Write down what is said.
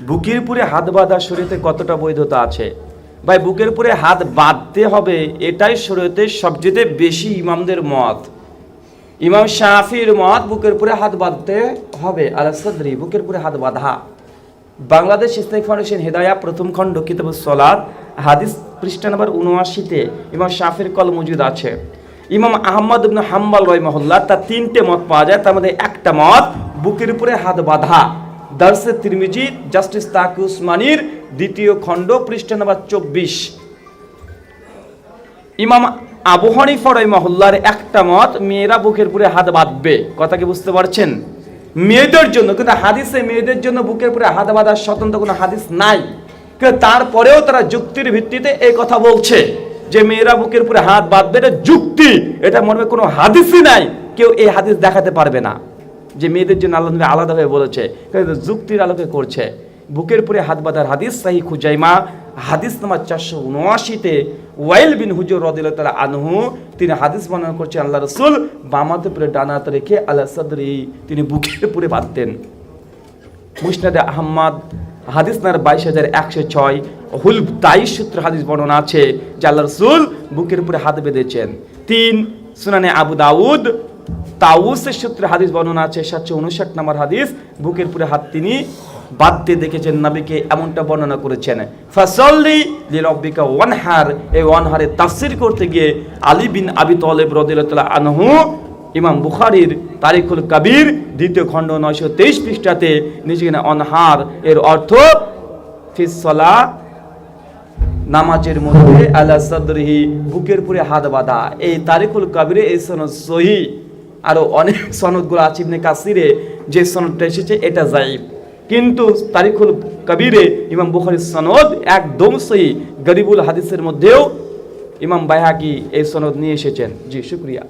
বুকের উপরে হাত বাঁধা শরীয়তে কতটা বৈধতা আছে? ভাই, বুকের উপরে হাত বাঁধতে হবে, এটাই শরীয়তে সবচেয়ে বেশি ইমামদের মত। ইমাম শাফির মত বুকের উপরে হাত বাঁধতে হবে, আলা সাদরি, বুকের উপরে হাত বাঁধা। বাংলাদেশ ইসলামিক ফাউন্ডেশন হেদায়া প্রথম খণ্ড কিতাবুস সালাত হাদিস পৃষ্ঠা নম্বর 79-তে ইমাম শাফির কল মজুদ আছে। ইমাম আহমদ ইবনে হাম্বল রাহিমাহুল্লাহ তার 3টে মত পাওয়া যায়, তার মধ্যে একটা মত বুকের উপরে হাত বাঁধা। দারসে তিরমিজি জাস্টিস তাকি উসমানির 2য় খণ্ড পৃষ্ঠা নম্বর 24। ইমাম আবু হানিফা রাহিমাহুল্লাহর একটা মত মেয়েরা বুকের উপরে হাত বাঁধবে। কথা কি বুঝতে পারছেন? মেয়েদের জন্য, কিন্তু হাদিসে মেয়েদের জন্য বুকের উপরে হাত বাঁধার স্বতন্ত্র কোনো হাদিস নাই, কিন্তু তারপরেও তারা যুক্তির ভিত্তিতে এই কথা বলছে যে মেয়েরা বুকের উপরে হাত বাঁধবে। এটা যুক্তি, এটা মনে হয় কোনো হাদিসই নাই, কেউ এই হাদিস দেখাতে পারবে না যে মেয়েদের জন্য আল্লাহ নবী আলাদাভাবে বলেছে, কিন্তু যুক্তির আলোকে করছে। বুকের উপরে হাত বাঁধার হাদিস সহিহ খুজাইমা হাদিস নাম্বার 479-তে ওয়াইল বিন হুজুর রাদিয়াল্লাহু তাআলা আনহু তিনি হাদিস বর্ণনা করছেন, আল্লাহ রাসূল বাম হাতের উপরে ডান হাত রেখে আলা সাদরি তিনি বুকের উপরে বাঁধতেন। মুসনাদে আহমদ হাদিস নাম্বার 22106 হুল 23 সূত্রে হাদিস বর্ণনা আছে যে আল্লাহ রাসূল বুকের উপরে হাত বেঁধেছেন। 3 সুনানে আবু দাউদ তাউসের সূত্রে হাদিস বর্ণনা আছে 759 নম্বর হাদিস, বুকের উপরে হাত তিনি বাঁধতে দেখেছেন, নবীকে এমনটা বর্ণনা করেছেন। ফাসাল্লি লিরাব্বিকা ওয়ানহার, এই ওয়ানহারের তাফসীর করতে গিয়ে আলী বিন আবি তালেব রাদিয়াল্লাহু তাআলা আনহু ইমাম বুখারীর তারিখুল কাবীর 2য় খণ্ড 923 পৃষ্ঠাতে নিজেকে অনহার এর অর্থ ফিস সালাহ, নামাজের মধ্যে আলা সাদরিহি, বুকের উপরে হাত বাঁধা। এই তারিখুল কাবীরে এই সনদ সহিহ, আরো অনেক সনদগুলো আছে ইবনে কাসিরে যে সনদটা এসেছে এটা যায়িফ, কিন্তু তারিখুল কাবীরে ইমাম বুখারীর সনদ একদম সহিহ। গরিবুল হাদিসের মধ্যেও ইমাম বাইহাকি এই সনদ নিয়ে এসেছেন। জি শুকরিয়া।